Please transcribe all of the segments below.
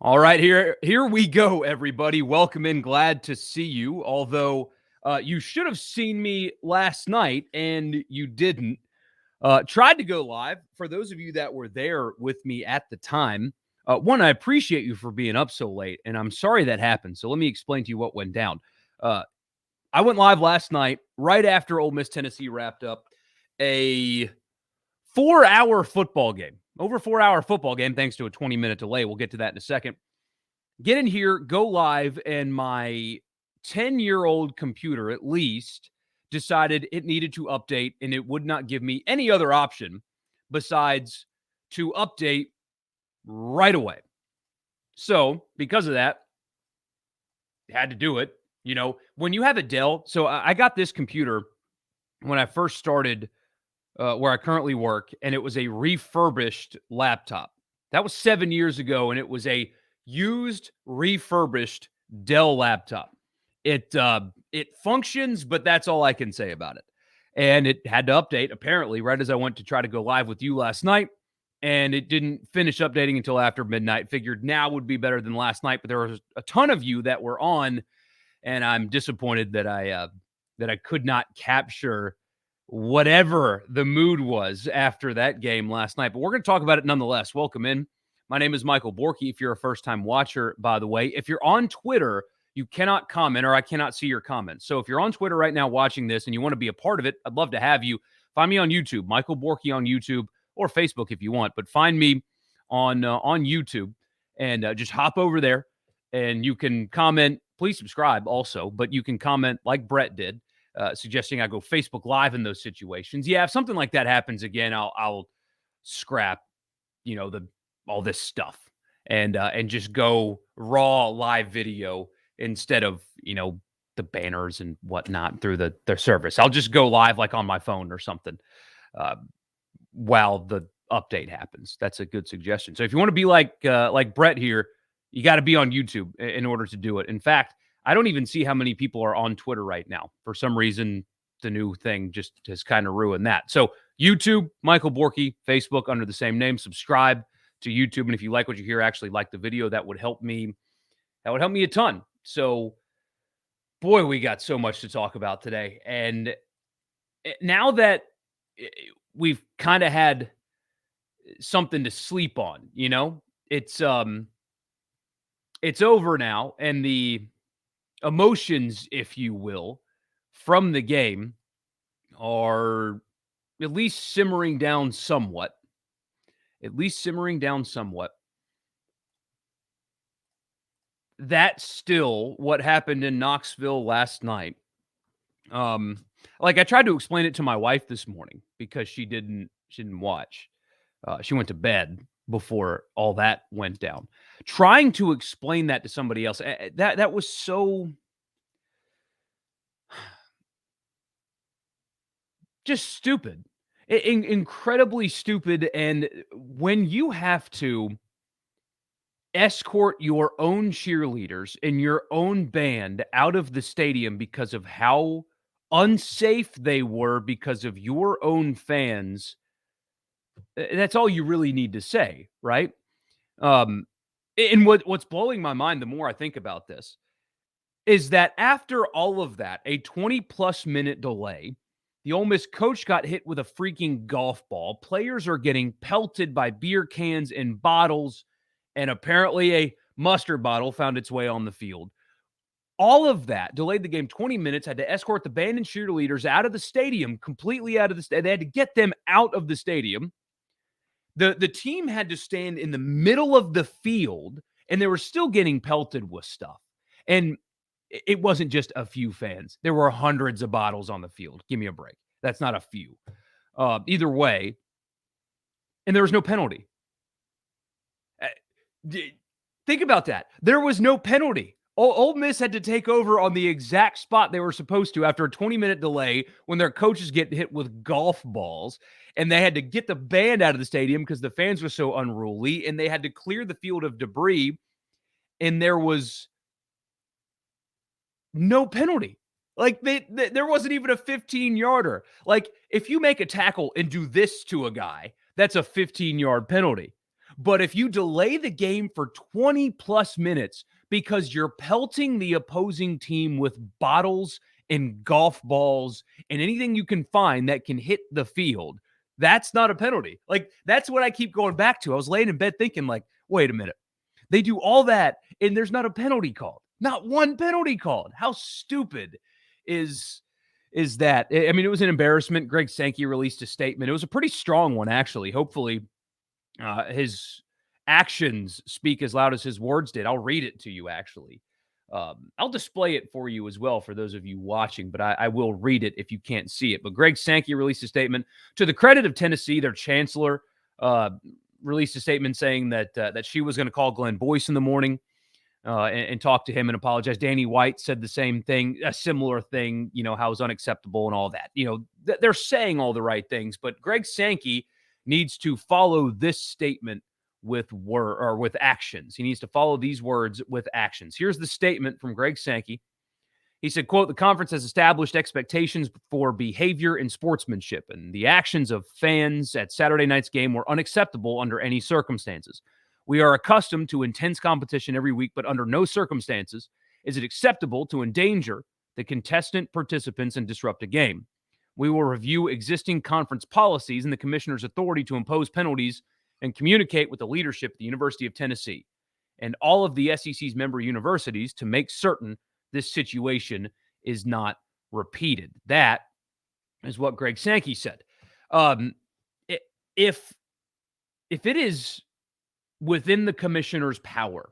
All right, here we go, everybody. Welcome in. Glad to see you. Although you should have seen me last night and you didn't. Tried to go live. For those of you that were there with me at the time, one, I appreciate you for being up so late, and I'm sorry that happened. So let me explain to you what went down. I went live last night right after Ole Miss Tennessee wrapped up a 4-hour football game. Over 4-hour football game, thanks to a 20-minute delay. We'll get to that in a second. Get in here, go live, and my 10-year-old computer at least decided it needed to update, and it would not give me any other option besides to update right away. So, because of that, had to do it. You know, when you have a Dell, so I got this computer when I first started where I currently work, and it was a refurbished laptop. That was 7 years ago, and it was a used, refurbished Dell laptop. It functions, but that's all I can say about it. And it had to update, apparently, right as I went to try to go live with you last night, and it didn't finish updating until after midnight. Figured now would be better than last night, but there was a ton of you that were on, and I'm disappointed that I could not capture whatever the mood was after that game last night. But we're going to talk about it nonetheless. Welcome in. My name is Michael Borkey. If you're a first-time watcher, by the way, if you're on Twitter, you cannot comment or I cannot see your comments. So if you're on Twitter right now watching this and you want to be a part of it, I'd love to have you. Find me on YouTube, Michael Borkey on YouTube, or Facebook if you want. But find me on YouTube and just hop over there and you can comment. Please subscribe also, but you can comment like Brett did. Suggesting I go Facebook Live in those situations. Yeah, if something like that happens again, I'll scrap, all this stuff and just go raw live video instead of the banners and whatnot through their service. I'll just go live like on my phone or something while the update happens. That's a good suggestion. So if you want to be like Brett here, you got to be on YouTube in order to do it. In fact, I don't even see how many people are on Twitter right now. For some reason, the new thing just has kind of ruined that. So YouTube, Michael Borkey, Facebook under the same name. Subscribe to YouTube. And if you like what you hear, actually like the video, that would help me. That would help me a ton. So, boy, we got so much to talk about today. And now that we've kind of had something to sleep on, it's over now. And the emotions, if you will, from the game are at least simmering down somewhat. That's still what happened in Knoxville last night. I tried to explain it to my wife this morning because she didn't watch. She went to bed before all that went down. Trying to explain that to somebody else, that was so just stupid, incredibly stupid. And when you have to escort your own cheerleaders and your own band out of the stadium because of how unsafe they were because of your own fans, that's all you really need to say, right? And what's blowing my mind the more I think about this is that after all of that, a 20-plus minute delay, the Ole Miss coach got hit with a freaking golf ball. Players are getting pelted by beer cans and bottles, and apparently a mustard bottle found its way on the field. All of that delayed the game 20 minutes, had to escort the band and cheerleaders out of the stadium, completely out of the stadium. They had to get them out of the stadium. The team had to stand in the middle of the field, and they were still getting pelted with stuff. And it wasn't just a few fans. There were hundreds of bottles on the field. Give me a break. That's not a few. Either way, and there was no penalty. Think about that. There was no penalty. Ole Miss had to take over on the exact spot they were supposed to after a 20-minute delay when their coaches get hit with golf balls, and they had to get the band out of the stadium because the fans were so unruly, and they had to clear the field of debris, and there was no penalty. Like, there wasn't even a 15-yarder. Like, if you make a tackle and do this to a guy, that's a 15-yard penalty. But if you delay the game for 20 plus minutes because you're pelting the opposing team with bottles and golf balls and anything you can find that can hit the field, that's not a penalty. Like, that's what I keep going back to. I was laying in bed thinking, like, wait a minute. They do all that and there's not a penalty called. Not one penalty called. How stupid is that? I mean, it was an embarrassment. Greg Sankey released a statement. It was a pretty strong one, actually. Hopefully, his actions speak as loud as his words did. I'll read it to you, actually. I'll display it for you as well for those of you watching, but I will read it if you can't see it. But Greg Sankey released a statement. To the credit of Tennessee, their chancellor released a statement saying that she was going to call Glenn Boyce in the morning and talk to him and apologize. Danny White said the same thing, a similar thing, how it was unacceptable and all that. They're saying all the right things, but Greg Sankey needs to follow this statement with with actions. He needs to follow these words with actions. Here's the statement from Greg Sankey. He said, quote, "The conference has established expectations for behavior and sportsmanship, and the actions of fans at Saturday night's game were unacceptable under any circumstances. We are accustomed to intense competition every week, but under no circumstances is it acceptable to endanger the contestant participants and disrupt a game. We will review existing conference policies and the commissioner's authority to impose penalties and communicate with the leadership at the University of Tennessee and all of the SEC's member universities to make certain this situation is not repeated." That is what Greg Sankey said. If it is within the commissioner's power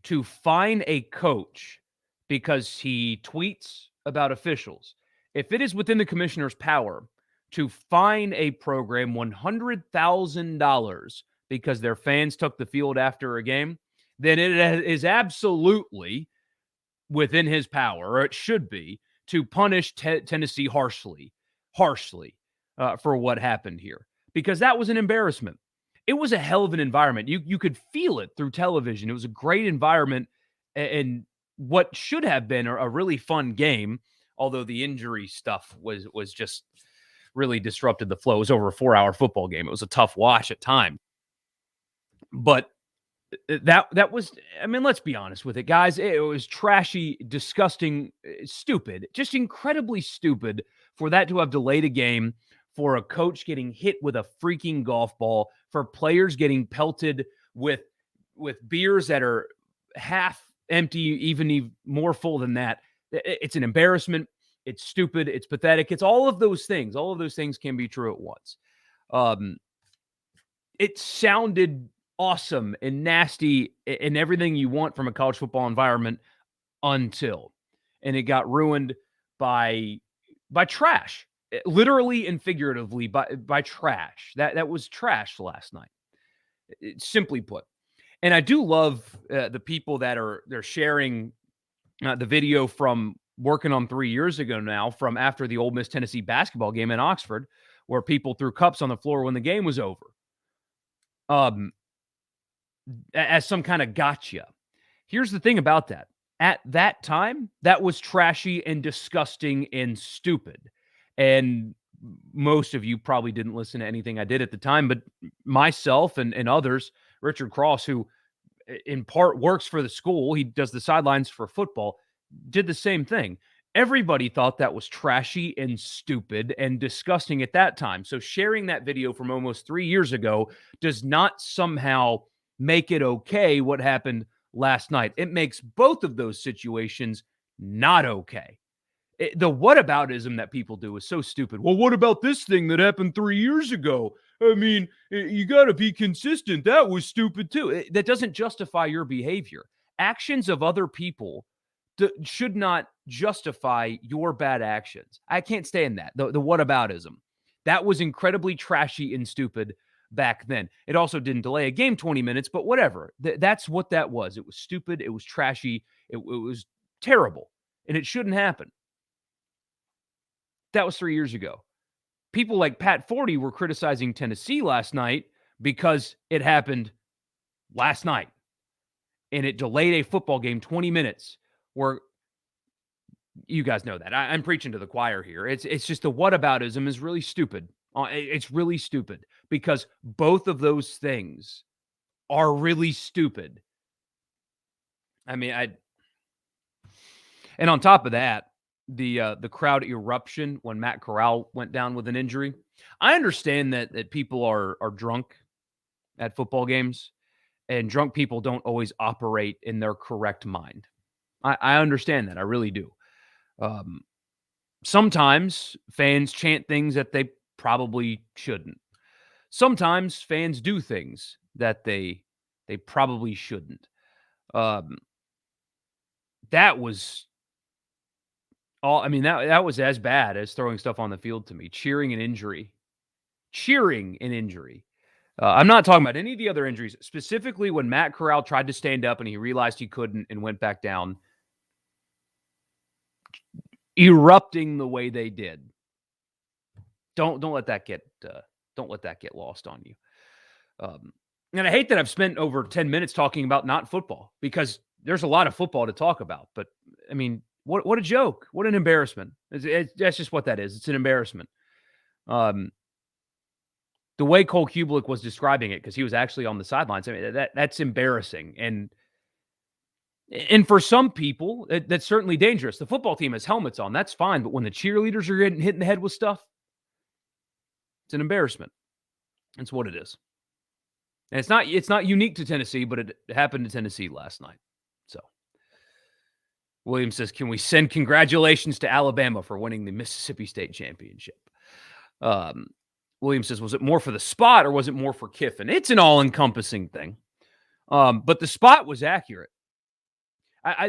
to fine a coach because he tweets about officials, if it is within the commissioner's power to fine a program $100,000 because their fans took the field after a game, then it is absolutely within his power, or it should be, to punish Tennessee harshly for what happened here, because that was an embarrassment. It was a hell of an environment. You could feel it through television. It was a great environment and what should have been a really fun game, although the injury stuff was just really disrupted the flow. It was over a 4-hour football game. It was a tough watch at times. But that was, I mean, let's be honest with it, guys. It was trashy, disgusting, stupid, just incredibly stupid for that to have delayed a game, for a coach getting hit with a freaking golf ball, for players getting pelted with beers that are half empty, even more full than that. It's an embarrassment. It's stupid. It's pathetic. It's all of those things. All of those things can be true at once. It sounded awesome and nasty and everything you want from a college football environment and it got ruined by trash, literally and figuratively by trash. That was trash last night, simply put. And I do love the people that they're sharing the video from working on 3 years ago now, from after the Ole Miss Tennessee basketball game in Oxford, where people threw cups on the floor when the game was over. As some kind of gotcha. Here's the thing about that. At that time, that was trashy and disgusting and stupid. And most of you probably didn't listen to anything I did at the time, but myself and others, Richard Cross, who in part works for the school, he does the sidelines for football, did the same thing. Everybody thought that was trashy and stupid and disgusting at that time. So sharing that video from almost 3 years ago does not somehow make it okay what happened last night. It makes both of those situations not okay. The whataboutism that people do is so stupid. Well, what about this thing that happened 3 years ago? I mean, you got to be consistent. That was stupid too. That doesn't justify your behavior. Actions of other people should not justify your bad actions. I can't stand that. The whataboutism. That was incredibly trashy and stupid back then. It also didn't delay a game 20 minutes, but whatever. That's what that was. It was stupid. It was trashy. It was terrible, and it shouldn't happen. That was 3 years ago. People like Pat Forty were criticizing Tennessee last night because it happened last night, and it delayed a football game 20 minutes. Where you guys know that. I'm preaching to the choir here. It's just the whataboutism is really stupid. It's really stupid because both of those things are really stupid. I mean, and on top of that, the crowd eruption when Matt Corral went down with an injury. I understand that people are drunk at football games, and drunk people don't always operate in their correct mind. I understand that. I really do. Sometimes fans chant things that they probably shouldn't. Sometimes fans do things that they probably shouldn't. Um, that was all. I mean, that was as bad as throwing stuff on the field to me. Cheering an injury. I'm not talking about any of the other injuries. Specifically, when Matt Corral tried to stand up and he realized he couldn't and went back down, erupting the way they did. Don't let that get lost on you. And I hate that I've spent over 10 minutes talking about not football, because there's a lot of football to talk about. But I mean, what a joke! What an embarrassment! That's just what that is. It's an embarrassment. The way Cole Kubelik was describing it, because he was actually on the sidelines, I mean, that's embarrassing. And for some people, that's certainly dangerous. The football team has helmets on. That's fine. But when the cheerleaders are getting hit in the head with stuff, it's an embarrassment. That's what it is. And it's not unique to Tennessee, but it happened to Tennessee last night. So Williams says, can we send congratulations to Alabama for winning the Mississippi State Championship? Williams says, was it more for the spot or was it more for Kiffin? It's an all-encompassing thing. But the spot was accurate.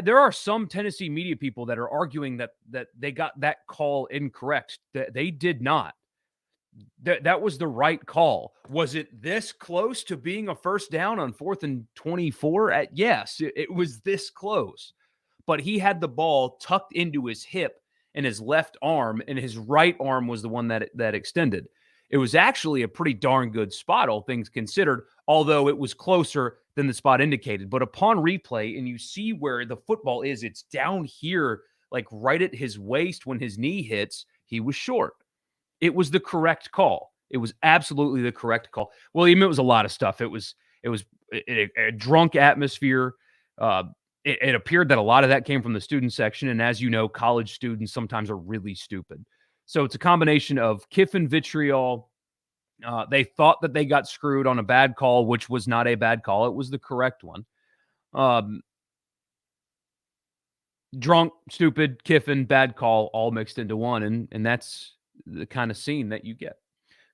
There are some Tennessee media people that are arguing that they got that call incorrect. They did not. That was the right call. Was it this close to being a first down on 4th and 24? Yes, it was this close. But he had the ball tucked into his hip and his left arm, and his right arm was the one that extended. It was actually a pretty darn good spot, all things considered, although it was closer than the spot indicated. But upon replay, and you see where the football is, it's down here, like right at his waist when his knee hits, he was short. It was the correct call. It was absolutely the correct call. William, it was a lot of stuff. It was a drunk atmosphere. It appeared that a lot of that came from the student section. And as you know, college students sometimes are really stupid. So it's a combination of Kiffin vitriol. They thought that they got screwed on a bad call, which was not a bad call. It was the correct one. Drunk, stupid, Kiffin, bad call, all mixed into one. And that's the kind of scene that you get.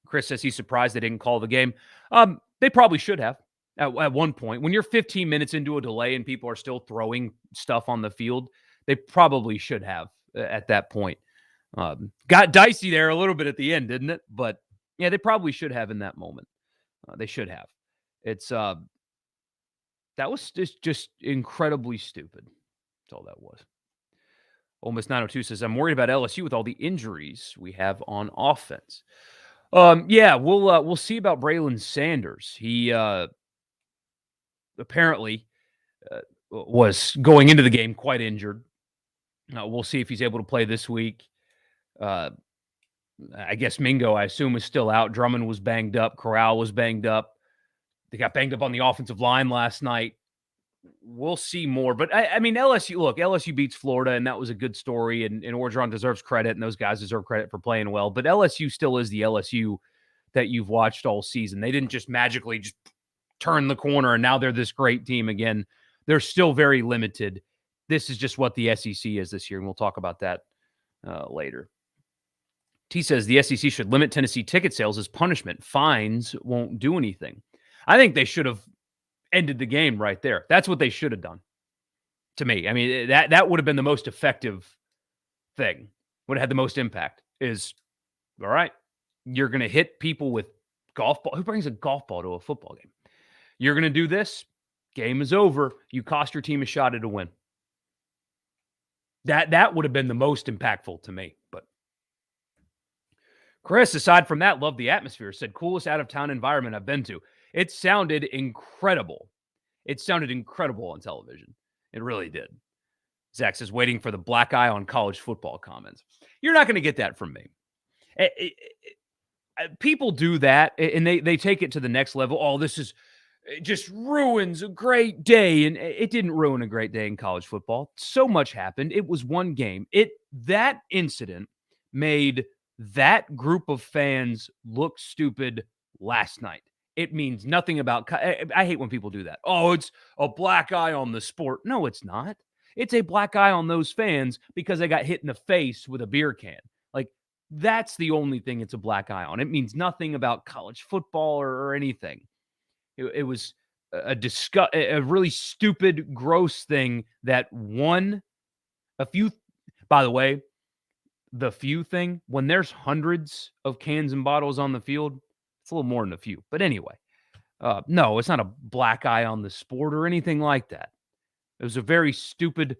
Chris says he's surprised they didn't call the game. They probably should have at one point. When you're 15 minutes into a delay and people are still throwing stuff on the field, they probably should have at that point. Got dicey there a little bit at the end, didn't it? But yeah, they probably should have in that moment. They should have. It's that was just incredibly stupid. That's all that was. Ole Miss 902 says, I'm worried about LSU with all the injuries we have on offense. Yeah, we'll see about Braylon Sanders. He apparently was going into the game quite injured. We'll see if he's able to play this week. I guess Mingo, I assume, is still out. Drummond was banged up. Corral was banged up. They got banged up on the offensive line last night. We'll see more. But, I mean, LSU beats Florida, and that was a good story, and Orgeron deserves credit, and those guys deserve credit for playing well. But LSU still is the LSU that you've watched all season. They didn't just magically just turn the corner, and now they're this great team again. They're still very limited. This is just what the SEC is this year, and we'll talk about that later. T says the SEC should limit Tennessee ticket sales as punishment. Fines won't do anything. I think they should have ended the game right there. That's what they should have done, to me. I mean, that would have been the most effective thing. Would have had the most impact is, all right, you're going to hit people with golf ball. Who brings a golf ball to a football game? You're going to do this. Game is over. You cost your team a shot at a win. That would have been the most impactful to me. But Chris, aside from that, loved the atmosphere. Said coolest out-of-town environment I've been to. It sounded incredible. It sounded incredible on television. It really did. Zach says, waiting for the black eye on college football comments. You're not going to get that from me. People do that, and they take it to the next level. Oh, this is It just ruins a great day. And it didn't ruin a great day in college football. So much happened. It was one game. That incident made that group of fans look stupid last night. It means nothing about. I hate when people do that. Oh, it's a black eye on the sport. No, it's not. It's a black eye on those fans because they got hit in the face with a beer can. Like, that's the only thing it's a black eye on. It means nothing about college football or anything. It was a really stupid, gross thing that a few. By the way, the few thing, when there's hundreds of cans and bottles on the field, it's a little more than a few. But anyway, no, it's not a black eye on the sport or anything like that. It was a very stupid,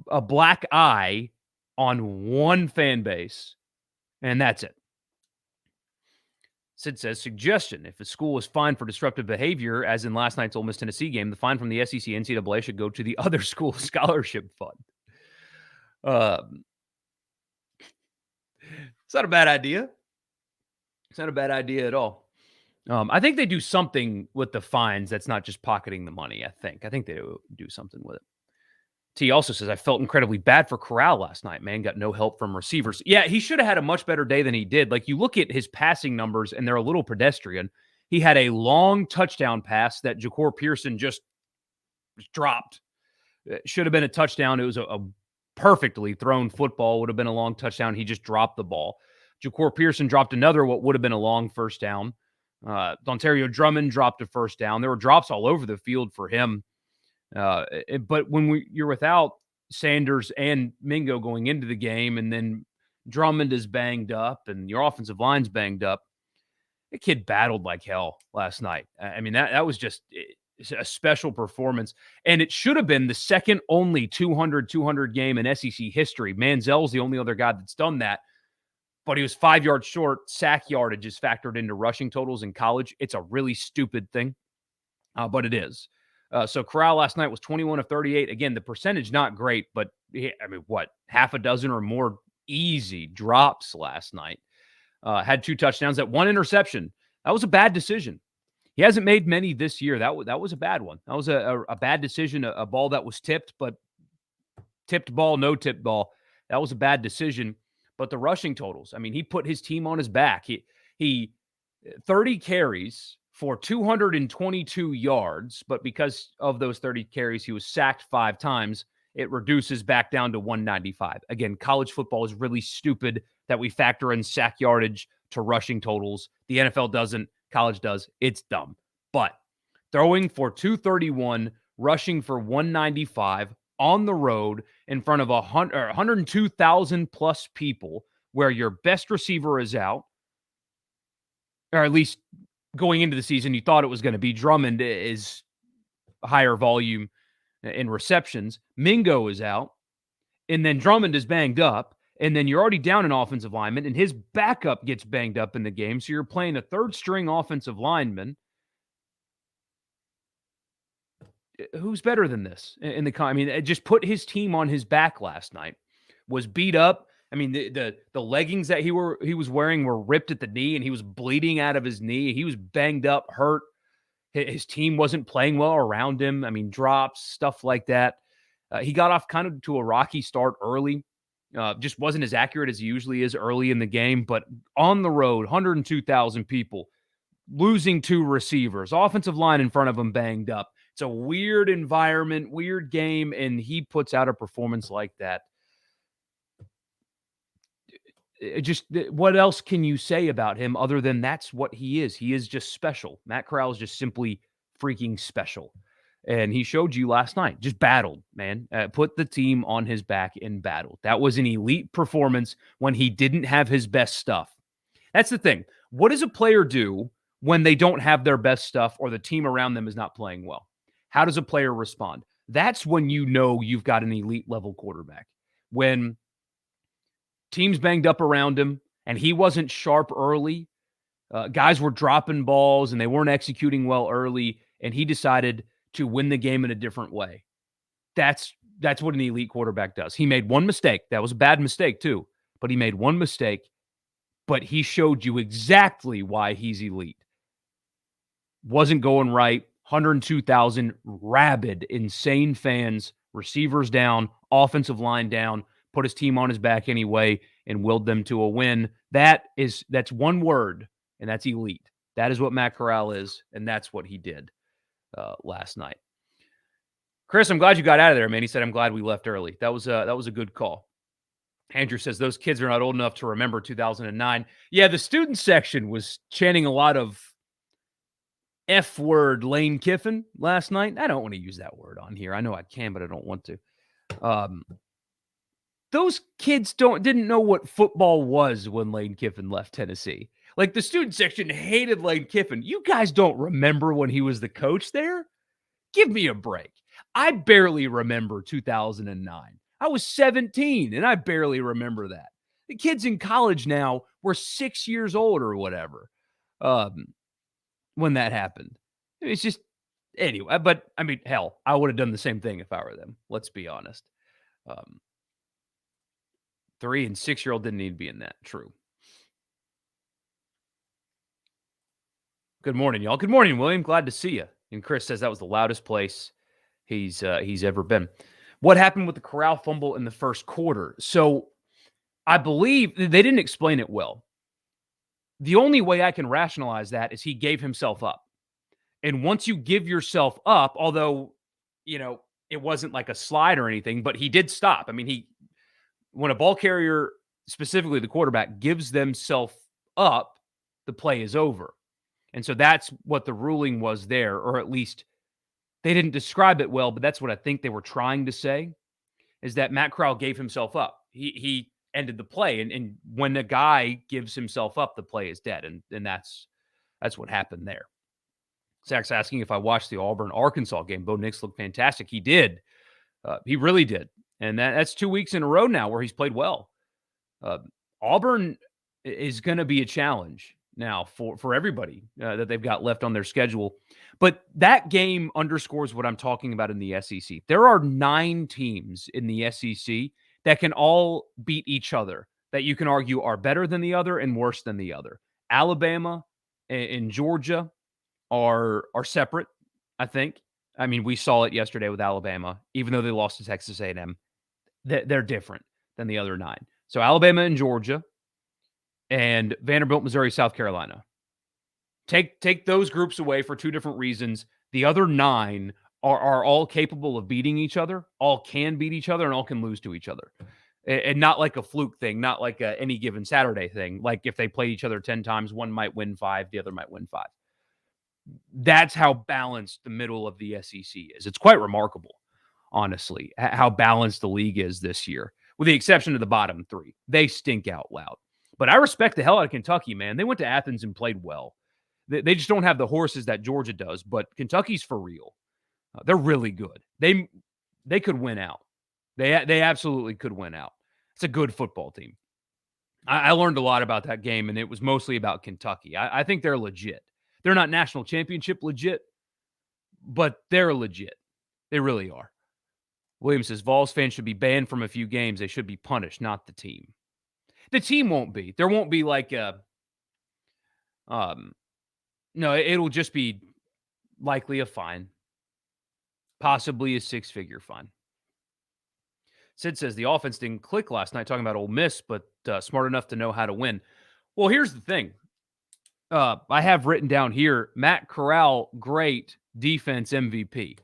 a black eye on one fan base, and that's it. Sid says, suggestion, if a school is fined for disruptive behavior, as in last night's Ole Miss Tennessee game, the fine from the SEC NCAA should go to the other school scholarship fund. It's not a bad idea. It's not a bad idea at all. I think they do something with the fines that's not just pocketing the money, I think they do something with it. T also says, I felt incredibly bad for Corral last night, man. Got no help from receivers. Yeah, he should have had a much better day than he did. Like, you look at his passing numbers, and they're a little pedestrian. He had a long touchdown pass that Ja'Cour Pearson just dropped. It should have been a touchdown. It was a perfectly thrown football. Would have been a long touchdown. He just dropped the ball. Ja'Cour Pearson dropped another what would have been a long first down. Dontario Drummond dropped a first down. There were drops all over the field for him. But when you're without Sanders and Mingo going into the game, and then Drummond is banged up and your offensive line's banged up, the kid battled like hell last night. I mean, that was just a special performance. And it should have been the second only 200 game in SEC history. Manziel's the only other guy that's done that. But he was 5 yards short. Sack yardage is factored into rushing totals in college. It's a really stupid thing, but it is. So Corral last night was 21 of 38. Again, the percentage not great, but half a dozen or more easy drops last night. Had 2 touchdowns, that 1 interception. That was a bad decision. He hasn't made many this year. That was a bad one. That was a bad decision, a ball that was tipped, but tipped ball, no tipped ball. That was a bad decision. But the rushing totals, I mean, he put his team on his back. He 30 carries for 222 yards, but because of those 30 carries, he was sacked 5 times. It reduces back down to 195. Again, college football is really stupid that we factor in sack yardage to rushing totals. The NFL doesn't, college does. It's dumb. But throwing for 231, rushing for 195 on the road in front of 102,000 plus people, where your best receiver is out, or at least going into the season, you thought it was going to be. Drummond is higher volume in receptions. Mingo is out, and then Drummond is banged up, and then you're already down an offensive lineman, and his backup gets banged up in the game, so you're playing a third-string offensive lineman. Who's better than this in the? I mean, it just put his team on his back last night. Was beat up. I mean, the leggings that he was wearing were ripped at the knee, and he was bleeding out of his knee. He was banged up, hurt. His team wasn't playing well around him. I mean, drops, stuff like that. He got off kind of to a rocky start early. Just wasn't as accurate as he usually is early in the game. But on the road, 102,000 people, losing 2 receivers, offensive line in front of him banged up. It's a weird environment, weird game, and he puts out a performance like that. What else can you say about him other than that's what he is? He is just special. Matt Corral is just simply freaking special. And he showed you last night, just battled, man. Put the team on his back and battled. That was an elite performance when he didn't have his best stuff. That's the thing. What does a player do when they don't have their best stuff or the team around them is not playing well? How does a player respond? That's when you know you've got an elite level quarterback. When teams banged up around him and he wasn't sharp early, guys were dropping balls and they weren't executing well early, and he decided to win the game in a different way. That's what an elite quarterback does. He made one mistake. That was a bad mistake too, but he made one mistake, but he showed you exactly why he's elite. Wasn't going right. 102,000 rabid, insane fans, receivers down, offensive line down, put his team on his back anyway, and willed them to a win. That's one word, and that's elite. That is what Matt Corral is, and that's what he did last night. Chris, I'm glad you got out of there, man. He said, I'm glad we left early. That was a good call. Andrew says those kids are not old enough to remember 2009. Yeah, the student section was chanting a lot of F word Lane Kiffin last night. I don't want to use that word on here. I know I can, but I don't want to. Those kids didn't know what football was when Lane Kiffin left Tennessee. Like, the student section hated Lane Kiffin. You guys don't remember when he was the coach there? Give me a break. I barely remember 2009. I was 17, and I barely remember that. The kids in college now were 6 years old or whatever when that happened. It's just, anyway. But, I mean, hell, I would have done the same thing if I were them. Let's be honest. 3 and 6 year old didn't need to be in that. True. Good morning, y'all. Good morning, William. Glad to see you. And Chris says that was the loudest place he's ever been. What happened with the Corral fumble in the first quarter? So I believe they didn't explain it well. The only way I can rationalize that is he gave himself up. And once you give yourself up, although, it wasn't like a slide or anything, but he did stop. I mean, when a ball carrier, specifically the quarterback, gives themselves up, the play is over. And so that's what the ruling was there, or at least they didn't describe it well, but that's what I think they were trying to say, is that Matt Corral gave himself up. He ended the play, and when a guy gives himself up, the play is dead, and that's what happened there. Zach's asking if I watched the Auburn-Arkansas game. Bo Nix looked fantastic. He did. He really did. And that's 2 weeks in a row now where he's played well. Auburn is going to be a challenge now for everybody that they've got left on their schedule. But that game underscores what I'm talking about in the SEC. There are 9 teams in the SEC that can all beat each other, that you can argue are better than the other and worse than the other. Alabama and Georgia are separate, I think. I mean, we saw it yesterday with Alabama. Even though they lost to Texas A&M, they're different than the other 9. So Alabama and Georgia, and Vanderbilt, Missouri, South Carolina. Take those groups away for 2 different reasons. The other 9 are all capable of beating each other, all can beat each other, and all can lose to each other. And not like a fluke thing, not like any given Saturday thing. Like if they play each other 10 times, one might win 5, the other might win 5. That's how balanced the middle of the SEC is. It's quite remarkable, honestly, how balanced the league is this year, with the exception of the bottom 3. They stink out loud. But I respect the hell out of Kentucky, man. They went to Athens and played well. They just don't have the horses that Georgia does, but Kentucky's for real. They're really good. They could win out. They absolutely could win out. It's a good football team. I learned a lot about that game, and it was mostly about Kentucky. I think they're legit. They're not national championship legit, but they're legit. They really are. William says, Vols fans should be banned from a few games. They should be punished, not the team. The team won't be. There won't be like a, no, it'll just be likely a fine. Possibly a 6-figure fine. Sid says the offense didn't click last night, talking about Ole Miss, but smart enough to know how to win. Well, here's the thing. I have written down here, Matt Corral, great defense MVP.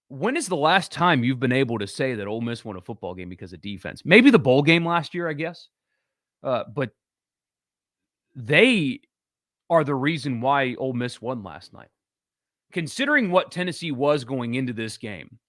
When is the last time you've been able to say that Ole Miss won a football game because of defense? Maybe the bowl game last year, I guess. But they are the reason why Ole Miss won last night. Considering what Tennessee was going into this game,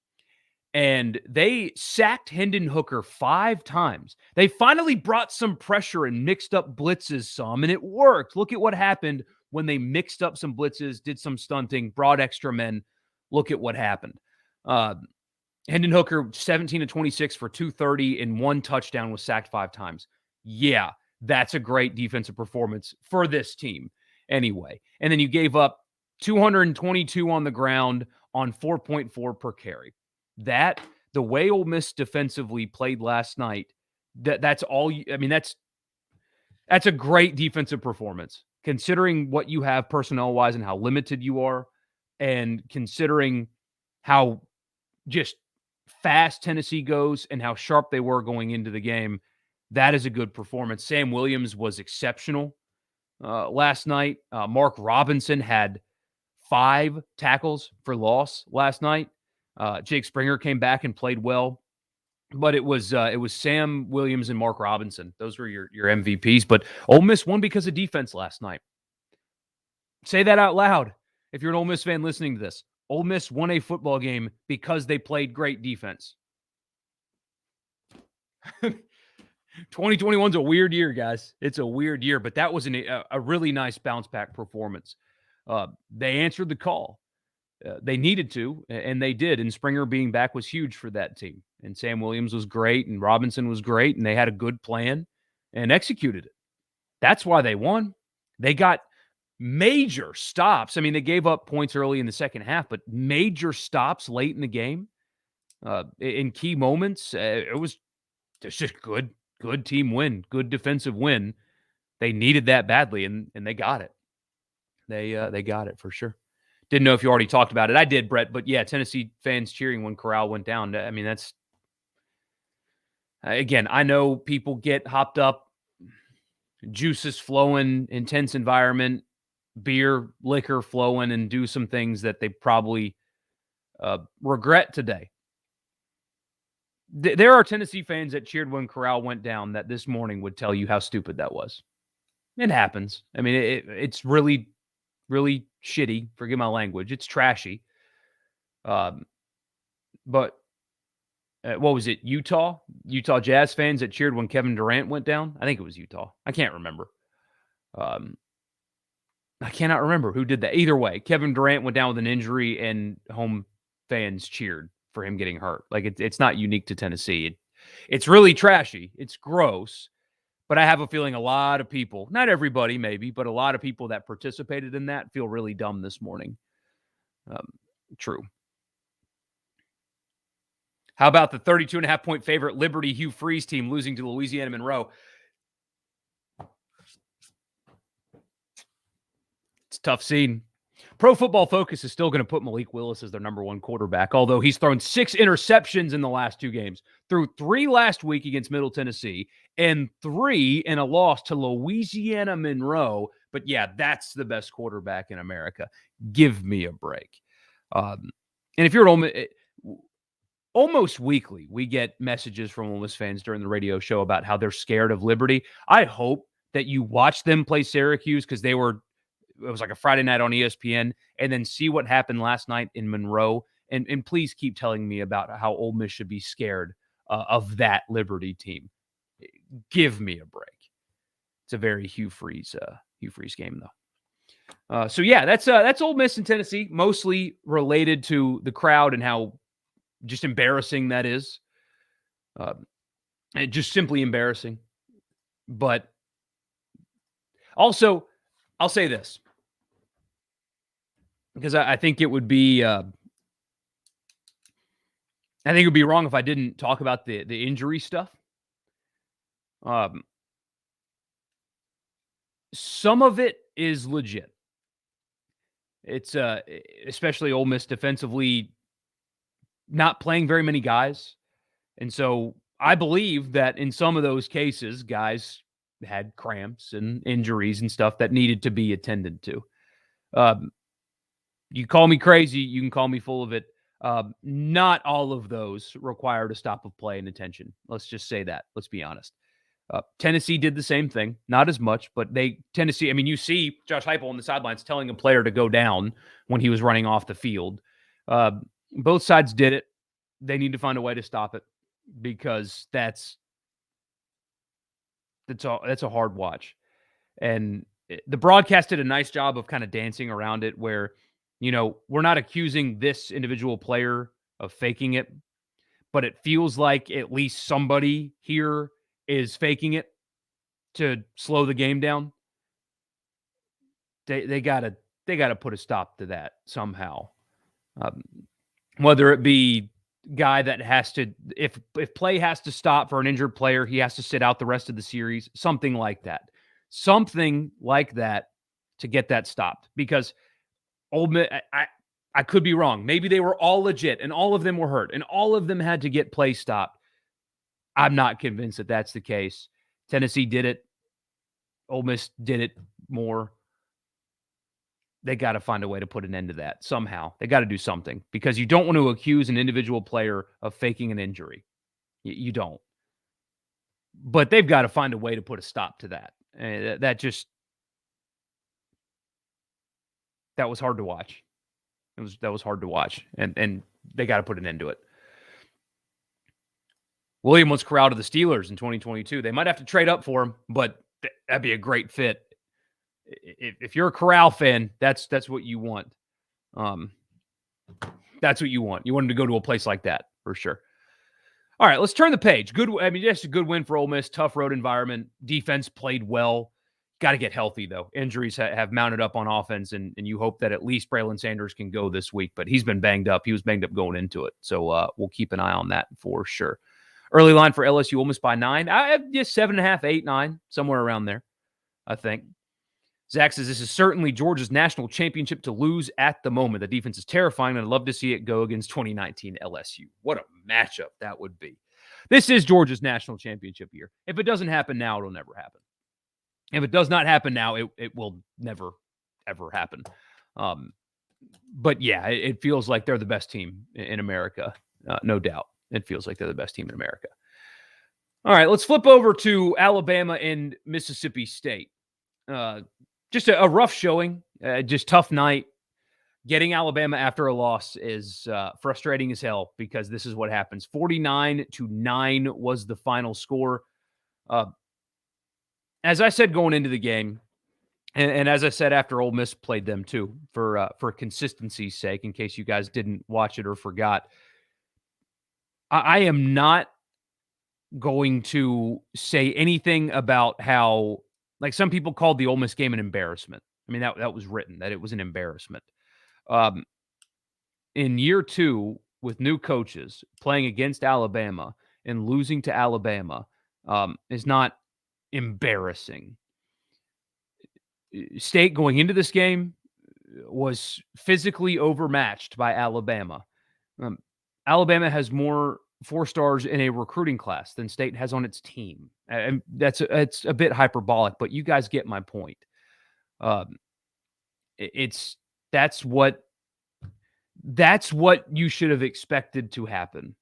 and they sacked Hendon Hooker 5 times. They finally brought some pressure and mixed up blitzes some, and it worked. Look at what happened when they mixed up some blitzes, did some stunting, brought extra men. Look at what happened. Hendon Hooker, 17 of 26 for 230 and 1 touchdown, was sacked 5 times. Yeah, that's a great defensive performance for this team anyway. And then you gave up 222 on the ground on 4.4 per carry. That, the way Ole Miss defensively played last night, that's all you, I mean, that's a great defensive performance. Considering what you have personnel-wise and how limited you are, And considering how just fast Tennessee goes and how sharp they were going into the game, that is a good performance. Sam Williams was exceptional last night. Mark Robinson had 5 tackles for loss last night. Jake Springer came back and played well, but it was Sam Williams and Mark Robinson. Those were your MVPs. But Ole Miss won because of defense last night. Say that out loud if you're an Ole Miss fan listening to this. Ole Miss won a football game because they played great defense. 2021 is a weird year, guys. It's a weird year, but that was a really nice bounce back performance. They answered the call. They needed to, and they did. And Springer being back was huge for that team. And Sam Williams was great, and Robinson was great, and they had a good plan and executed it. That's why they won. They got major stops. I mean, they gave up points early in the second half, but major stops late in the game in key moments. It was just good team win, good defensive win. They needed that badly, and they got it. They got it for sure. Didn't know if you already talked about it. I did, Brett, but yeah, Tennessee fans cheering when Corral went down. I mean, that's again, I know people get hopped up, juices flowing, intense environment, beer, liquor flowing, and do some things that they probably regret today. There are Tennessee fans that cheered when Corral went down that this morning would tell you how stupid that was. It happens. I mean, it's really, really shitty. Forgive my language. It's trashy. But what was it? Utah Jazz fans that cheered when Kevin Durant went down. I think it was Utah. I can't remember. I cannot remember who did that. Either way, Kevin Durant went down with an injury, and home fans cheered for him getting hurt. Like it's not unique to Tennessee. It's really trashy. It's gross. But I have a feeling a lot of people, not everybody maybe, but a lot of people that participated in that feel really dumb this morning. True. How about the 32.5-point favorite Liberty Hugh Freeze team losing to Louisiana Monroe? It's a tough scene. Pro Football Focus is still going to put Malik Willis as their number 1 quarterback, although he's thrown 6 interceptions in the last 2 games. Threw 3 last week against Middle Tennessee and 3 in a loss to Louisiana Monroe. But yeah, that's the best quarterback in America. Give me a break. And if you're at Ole Miss, almost weekly, we get messages from Ole Miss fans during the radio show about how they're scared of Liberty. I hope that you watch them play Syracuse because it was like a Friday night on ESPN, and then see what happened last night in Monroe. And please keep telling me about how Ole Miss should be scared of that Liberty team. Give me a break. It's a very Hugh Freeze game, though. So yeah, that's Ole Miss and Tennessee, mostly related to the crowd and how just embarrassing that is. And just simply embarrassing. But also, I'll say this, because I think it would be wrong if I didn't talk about the injury stuff. Some of it is legit. It's especially Ole Miss defensively not playing very many guys. And so I believe that in some of those cases, guys had cramps and injuries and stuff that needed to be attended to. You call me crazy, you can call me full of it. Not all of those required a stop of play and attention. Let's just say that. Let's be honest. Tennessee did the same thing. Not as much, but Tennessee, I mean, you see Josh Heupel on the sidelines telling a player to go down when he was running off the field. Both sides did it. They need to find a way to stop it because that's a hard watch. And the broadcast did a nice job of kind of dancing around it where, we're not accusing this individual player of faking it, but it feels like at least somebody here is faking it to slow the game down. They gotta put a stop to that somehow. Whether it be guy that has to, if play has to stop for an injured player, he has to sit out the rest of the series, something like that to get that stopped. Because Ole Miss, I could be wrong. Maybe they were all legit and all of them were hurt and all of them had to get play stopped. I'm not convinced that that's the case. Tennessee did it. Ole Miss did it more. They got to find a way to put an end to that somehow. They got to do something because you don't want to accuse an individual player of faking an injury. You don't. But they've got to find a way to put a stop to that. That was hard to watch. That was hard to watch, and they got to put an end to it. William wants Corral to the Steelers in 2022. They might have to trade up for him, but that'd be a great fit. If you're a Corral fan, that's what you want. That's what you want. You want him to go to a place like that for sure. All right, let's turn the page. Just a good win for Ole Miss. Tough road environment. Defense played well. Got to get healthy, though. Injuries have mounted up on offense, and you hope that at least Braylon Sanders can go this week, but he's been banged up. He was banged up going into it, so we'll keep an eye on that for sure. Early line for LSU, Ole Miss by 9. I have just 7.5, 8, 9, somewhere around there, I think. Zach says, this is certainly Georgia's national championship to lose at the moment. The defense is terrifying, and I'd love to see it go against 2019 LSU. What a matchup that would be. This is Georgia's national championship year. If it doesn't happen now, it'll never happen. If it does not happen now, it will never, ever happen. But yeah, it feels like they're the best team in America. No doubt. It feels like they're the best team in America. All right, let's flip over to Alabama and Mississippi State. Just a rough showing, just tough night. Getting Alabama after a loss is frustrating as hell because this is what happens. 49-9 was the final score. As I said going into the game, and as I said after Ole Miss played them too, for consistency's sake, in case you guys didn't watch it or forgot, I am not going to say anything about how, like some people called the Ole Miss game an embarrassment. I mean, that was written, that it was an embarrassment. In year 2, with new coaches, playing against Alabama and losing to Alabama is not embarrassing. State going into this game was physically overmatched by Alabama. Alabama has more 4-stars in a recruiting class than State has on its team. And it's a bit hyperbolic, but you guys get my point. That's what you should have expected to happen,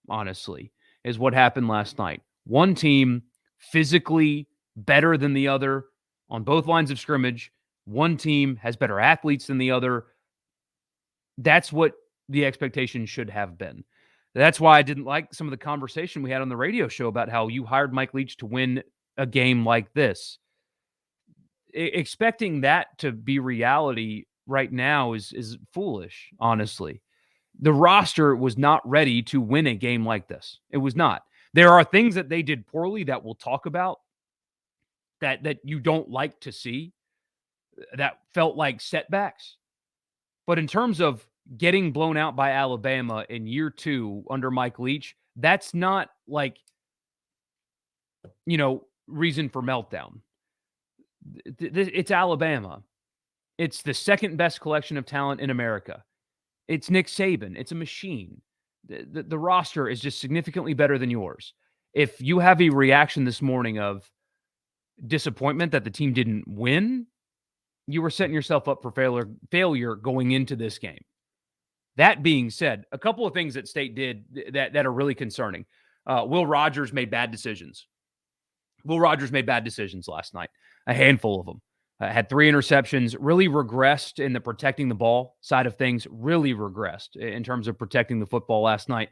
honestly, is what happened last night. One team physically better than the other on both lines of scrimmage. One team has better athletes than the other. That's what the expectation should have been. That's why I didn't like some of the conversation we had on the radio show about how you hired Mike Leach to win a game like this. Expecting that to be reality right now is foolish, honestly. The roster was not ready to win a game like this. It was not. There are things that they did poorly that we'll talk about that you don't like to see, that felt like setbacks. But in terms of getting blown out by Alabama in year 2 under Mike Leach, that's not like, reason for meltdown. It's Alabama. It's the second best collection of talent in America. It's Nick Saban. It's a machine. The roster is just significantly better than yours. If you have a reaction this morning of disappointment that the team didn't win, you were setting yourself up for failure going into this game. That being said, a couple of things that State did that are really concerning. Will Rogers made bad decisions. Will Rogers made bad decisions last night. A handful of them. Had 3 interceptions, really regressed in the protecting the ball side of things, really regressed in terms of protecting the football last night.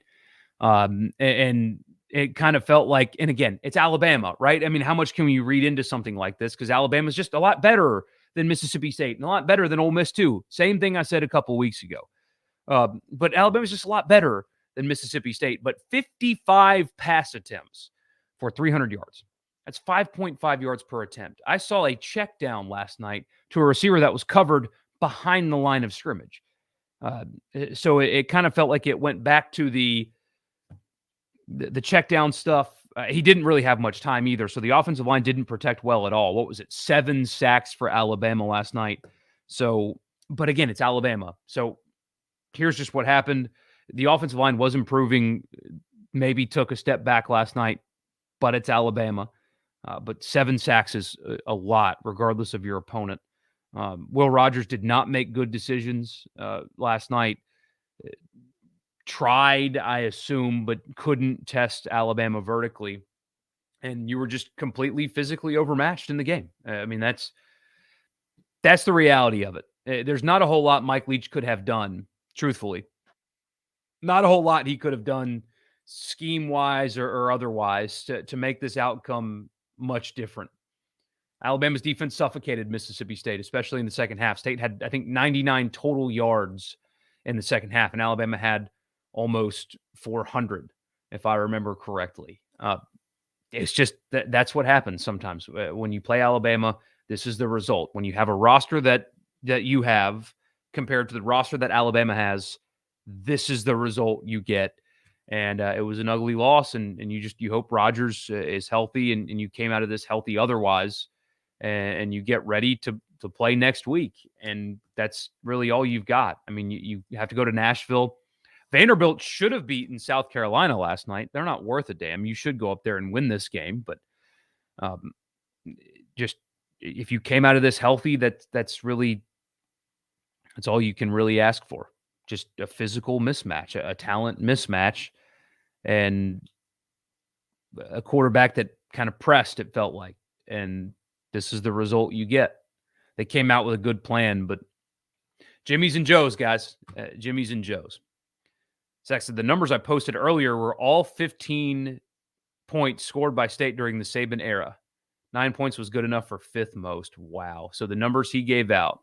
And it kind of felt like, and again, it's Alabama, right? I mean, how much can we read into something like this? Because Alabama's just a lot better than Mississippi State and a lot better than Ole Miss too. Same thing I said a couple weeks ago. But Alabama's just a lot better than Mississippi State. But 55 pass attempts for 300 yards. That's 5.5 yards per attempt. I saw a check down last night to a receiver that was covered behind the line of scrimmage. So it kind of felt like it went back to the check down stuff. He didn't really have much time either. So the offensive line didn't protect well at all. What was it? 7 sacks for Alabama last night. So, but again, it's Alabama. So here's just what happened. The offensive line was improving, maybe took a step back last night, but it's Alabama. But 7 sacks is a lot, regardless of your opponent. Will Rogers did not make good decisions last night. Tried, I assume, but couldn't test Alabama vertically. And you were just completely physically overmatched in the game. I mean, that's the reality of it. There's not a whole lot Mike Leach could have done, truthfully. Not a whole lot he could have done scheme-wise or otherwise to make this outcome much different. Alabama's defense suffocated Mississippi State, especially in the second half. State had, I think, 99 total yards in the second half, and Alabama had almost 400, if I remember correctly. It's just that's what happens sometimes. When you play Alabama, this is the result. When you have a roster that you have compared to the roster that Alabama has, this is the result you get. And it was an ugly loss, and you hope Rodgers is healthy and you came out of this healthy otherwise, and you get ready to play next week. And that's really all you've got. I mean, you have to go to Nashville. Vanderbilt should have beaten South Carolina last night. They're not worth a damn. You should go up there and win this game. But just if you came out of this healthy, that's all you can really ask for. Just a physical mismatch, a talent mismatch, and a quarterback that kind of pressed, it felt like. And this is the result you get. They came out with a good plan, but Jimmy's and Joe's, guys. Jimmy's and Joe's. Saxon, the numbers I posted earlier were all 15 points scored by State during the Saban era. 9 points was good enough for 5th most. Wow. So the numbers he gave out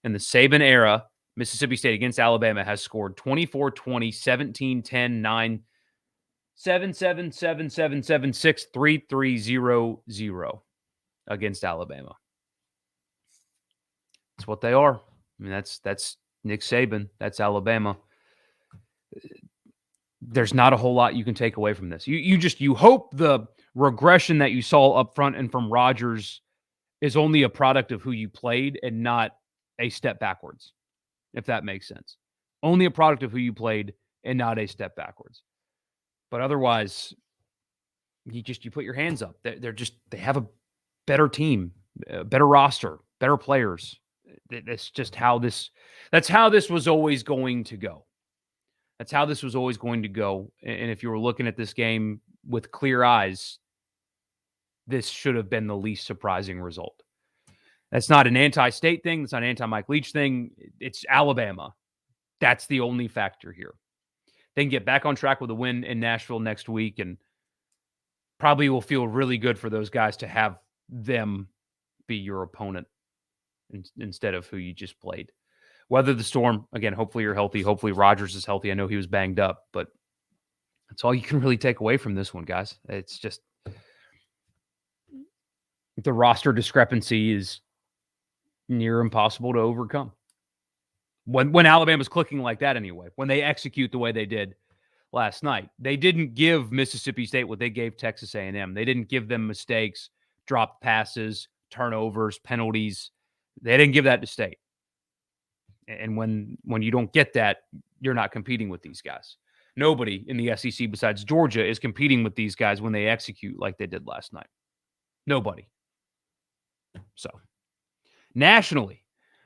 in the Saban era, Mississippi State against Alabama has scored 24, 20, 17, 10, 9, 7, 7, 7, 7, 7, 6, 3, 3, 0, 0 against Alabama. That's what they are. I mean, that's Nick Saban. That's Alabama. There's not a whole lot you can take away from this. You hope the regression that you saw up front and from Rodgers is only a product of who you played and not a step backwards, if that makes sense. Only a product of who you played and not a step backwards. But otherwise, you put your hands up. They have a better team, a better roster, better players. That's how this was always going to go. That's how this was always going to go. And if you were looking at this game with clear eyes, this should have been the least surprising result. That's not an anti-State thing. That's not an anti-Mike Leach thing. It's Alabama. That's the only factor here. They can get back on track with a win in Nashville next week, and probably will feel really good for those guys to have them be your opponent instead of who you just played. Weather the storm. Again, hopefully you're healthy. Hopefully Rodgers is healthy. I know he was banged up, but that's all you can really take away from this one, guys. It's just the roster discrepancy is near impossible to overcome. When Alabama's clicking like that anyway, when they execute the way they did last night. They didn't give Mississippi State what they gave Texas A&M. They didn't give them mistakes, dropped passes, turnovers, penalties. They didn't give that to State. And when you don't get that, you're not competing with these guys. Nobody in the SEC besides Georgia is competing with these guys when they execute like they did last night. Nobody. So, nationally,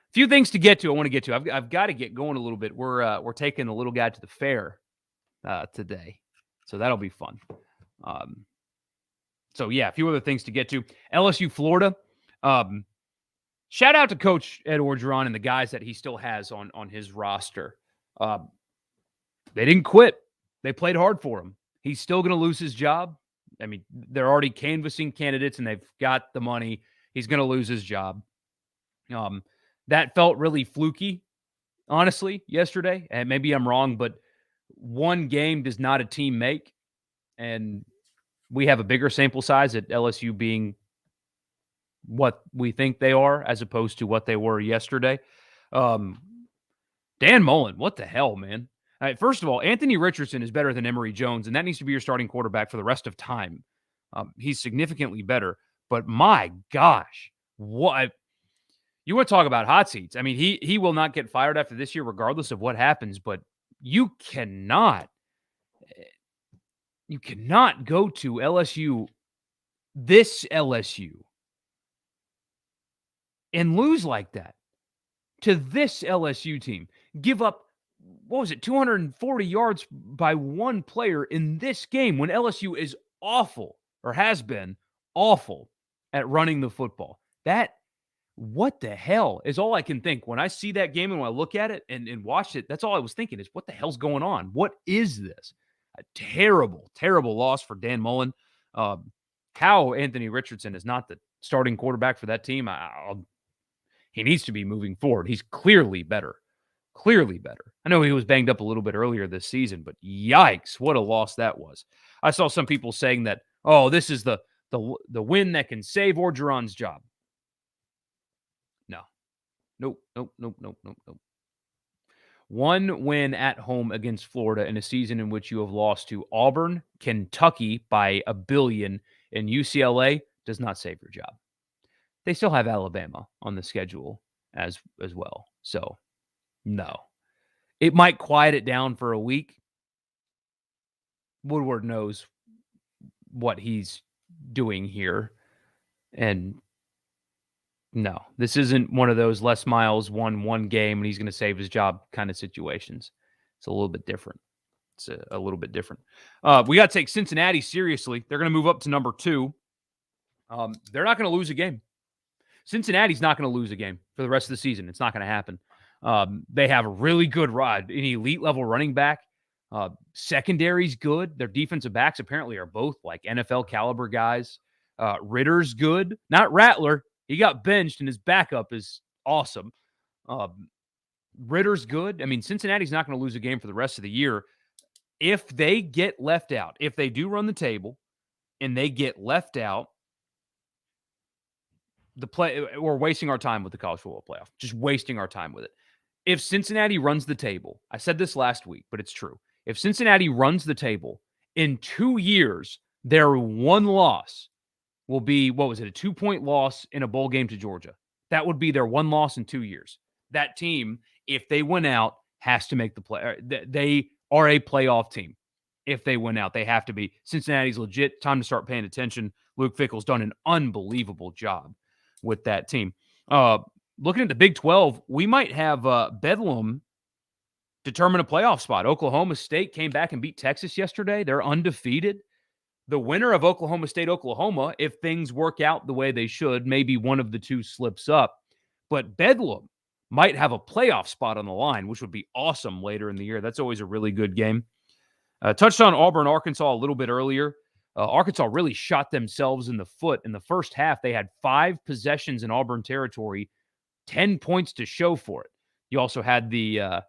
a few things to get to. I want to get to. I've got to get going a little bit. We're taking the little guy to the fair today, so that'll be fun. So yeah, a few other things to get to. LSU, Florida. Shout out to Coach Ed Orgeron and the guys that he still has on his roster. They didn't quit. They played hard for him. He's still going to lose his job. I mean, they're already canvassing candidates and they've got the money. He's going to lose his job. That felt really fluky, honestly, yesterday. And maybe I'm wrong, but one game does not a team make. And we have a bigger sample size at LSU being what we think they are as opposed to what they were yesterday. Dan Mullen, what the hell, man? All right, first of all, Anthony Richardson is better than Emory Jones, and that needs to be your starting quarterback for the rest of time. He's significantly better, but my gosh, what You want to talk about hot seats. I mean, he will not get fired after this year, regardless of what happens, but you cannot go to LSU, this LSU, and lose like that to this LSU team. Give up, 240 yards by one player in this game when LSU is awful, or has been awful, at running the football. What the hell is all I can think when I see that game, and when I look at it and watch it. That's all I was thinking is, what the hell's going on? What is this? A terrible, terrible loss for Dan Mullen. How Anthony Richardson is not the starting quarterback for that team, he needs to be moving forward. He's clearly better. Clearly better. I know he was banged up a little bit earlier this season, but yikes, what a loss that was. I saw some people saying that, oh, this is the win that can save Orgeron's job. No. Nope. One win at home against Florida in a season in which you have lost to Auburn, Kentucky by 1 billion, and UCLA does not save your job. They still have Alabama on the schedule as well. So, no. It might quiet it down for a week. Woodward knows what he's doing here. And no, this isn't one of those Les Miles won one game and he's going to save his job kind of situations. It's a little bit different. We got to take Cincinnati seriously. They're going to move up to number 2. They're not going to lose a game. Cincinnati's not going to lose a game for the rest of the season. It's not going to happen. They have a really good an elite level running back. Secondary's good. Their defensive backs apparently are both like NFL caliber guys. Ritter's good. Not Rattler. He got benched and his backup is awesome. Ritter's good. I mean, Cincinnati's not going to lose a game for the rest of the year. If they get left out, if they do run the table and they get left out, we're wasting our time with the college football playoff. Just wasting our time with it. If Cincinnati runs the table, I said this last week, but it's true. If Cincinnati runs the table, in 2 years, their one loss will be, a 2-point loss in a bowl game to Georgia. That would be their one loss in 2 years. That team, if they win out, has to make the play. They are a playoff team. If they win out, they have to be. Cincinnati's legit. Time to start paying attention. Luke Fickell's done an unbelievable job with that team. Looking at the Big 12, we might have Bedlam determine a playoff spot. Oklahoma State came back and beat Texas yesterday. They're undefeated. The winner of Oklahoma State, Oklahoma, if things work out the way they should, maybe one of the two slips up. But Bedlam might have a playoff spot on the line, which would be awesome later in the year. That's always a really good game. Touched on Auburn, Arkansas a little bit earlier. Arkansas really shot themselves in the foot. In the first half, they had 5 possessions in Auburn territory, 10 points to show for it. You also had the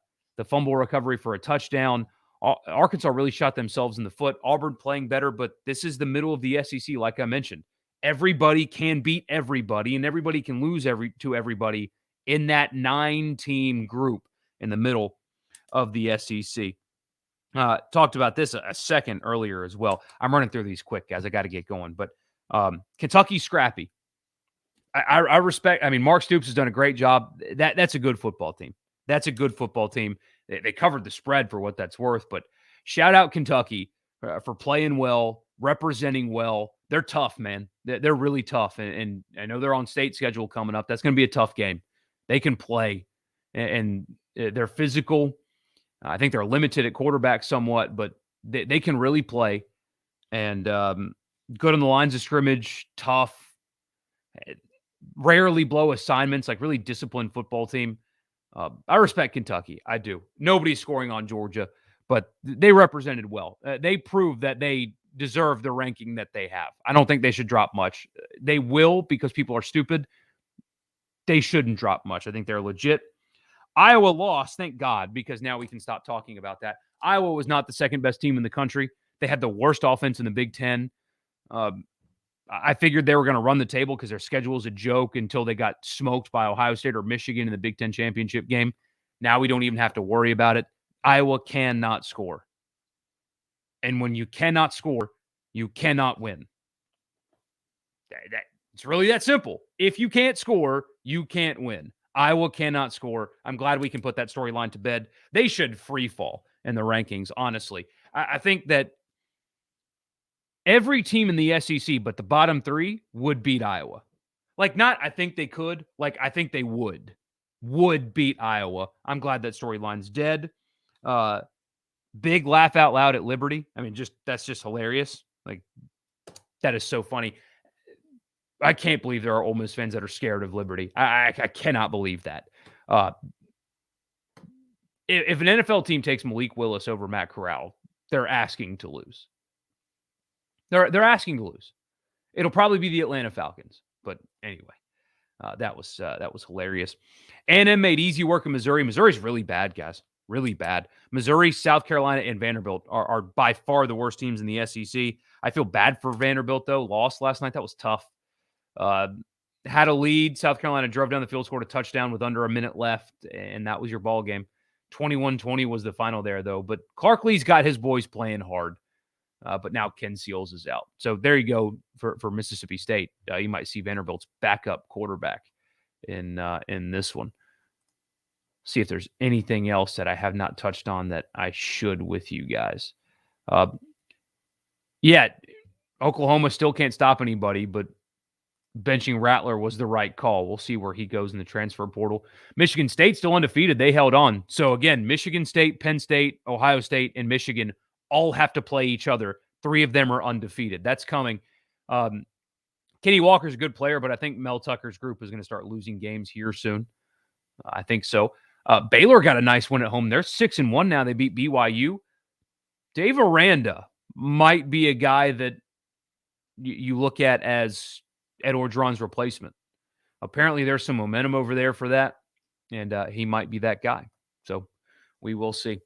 fumble recovery for a touchdown. Arkansas really shot themselves in the foot. Auburn playing better, but this is the middle of the SEC, like I mentioned. Everybody can beat everybody, and everybody can lose to everybody in that 9-team group in the middle of the SEC. Talked about this a second earlier as well. I'm running through these quick, guys. I got to get going. But Kentucky scrappy. I respect. I mean, Mark Stoops has done a great job. That's a good football team. That's a good football team. They covered the spread for what that's worth. But shout out Kentucky for playing well, representing well. They're tough, man. They're really tough. And I know they're on state schedule coming up. That's going to be a tough game. They can play, and they're physical. I think they're limited at quarterback somewhat, but they can really play. And good on the lines of scrimmage, tough, rarely blow assignments, like really disciplined football team. I respect Kentucky. I do. Nobody's scoring on Georgia, but they represented well. They proved that they deserve the ranking that they have. I don't think they should drop much. They will because people are stupid. They shouldn't drop much. I think they're legit. Iowa lost, thank God, because now we can stop talking about that. Iowa was not the second best team in the country. They had the worst offense in the Big Ten. I figured they were going to run the table because their schedule was a joke until they got smoked by Ohio State or Michigan in the Big Ten championship game. Now we don't even have to worry about it. Iowa cannot score. And when you cannot score, you cannot win. It's really that simple. If you can't score, You can't win. Iowa cannot score. I'm glad we can put that storyline to bed. They should free fall in the rankings, honestly. I think that every team in the SEC but the bottom three would beat Iowa. Like, not I think they could. Like, I think they would beat Iowa. I'm glad that storyline's dead. Big laugh out loud at Liberty. I mean, that's just hilarious. Like, that is so funny. I can't believe there are Ole Miss fans that are scared of Liberty. I cannot believe that. If an NFL team takes Malik Willis over Matt Corral, they're asking to lose. They're asking to lose. It'll probably be the Atlanta Falcons. But anyway, that was hilarious. A&M made easy work in Missouri. Missouri's really bad, guys. Really bad. Missouri, South Carolina, and Vanderbilt are by far the worst teams in the SEC. I feel bad for Vanderbilt, though. Lost last night. That was tough. Had a lead. South Carolina drove down the field, scored a touchdown with under a minute left, and that was your ball game. 21-20 was the final there, though. But Clark Lee's got his boys playing hard. But now Ken Seals is out. So there you go for Mississippi State. You might see Vanderbilt's backup quarterback in this one. See if there's anything else that I have not touched on that I should with you guys. Yeah, Oklahoma still can't stop anybody, but benching Rattler was the right call. We'll see where he goes in the transfer portal. Michigan State still undefeated. They held on. So again, Michigan State, Penn State, Ohio State, and Michigan all have to play each other. 3 of them are undefeated. That's coming. Kenny Walker's a good player, but I think Mel Tucker's group is going to start losing games here soon. I think so. Baylor got a nice win at home. They're 6-1 now. They beat BYU. Dave Aranda might be a guy that you look at as Ed Orgeron's replacement. Apparently, there's some momentum over there for that, and he might be that guy. So we will see.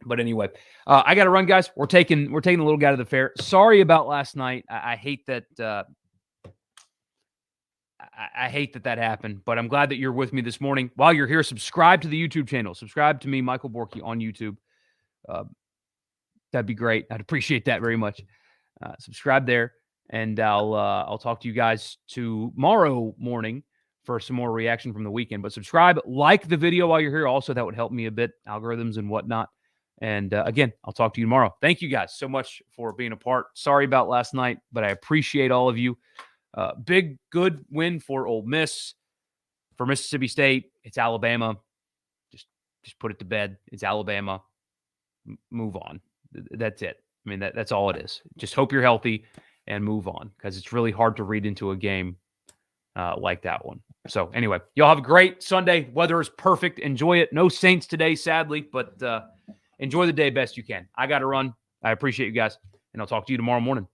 But anyway, I got to run, guys. We're taking a little guy to the fair. Sorry about last night. I hate that. I hate that happened, but I'm glad that you're with me this morning. While you're here, subscribe to the YouTube channel. Subscribe to me, Michael Borkey, on YouTube. That'd be great. I'd appreciate that very much. Subscribe there, and I'll talk to you guys tomorrow morning for some more reaction from the weekend. But subscribe, like the video while you're here. Also, that would help me a bit, algorithms and whatnot. And again, I'll talk to you tomorrow. Thank you guys so much for being a part. Sorry about last night, but I appreciate all of you. Big, good win for Ole Miss. For Mississippi State, it's Alabama. Just put it to bed. It's Alabama. Move on. That's it. I mean, that's all it is. Just hope you're healthy and move on, because it's really hard to read into a game like that one. So anyway, y'all have a great Sunday. Weather is perfect. Enjoy it. No Saints today, sadly, but enjoy the day best you can. I got to run. I appreciate you guys, and I'll talk to you tomorrow morning.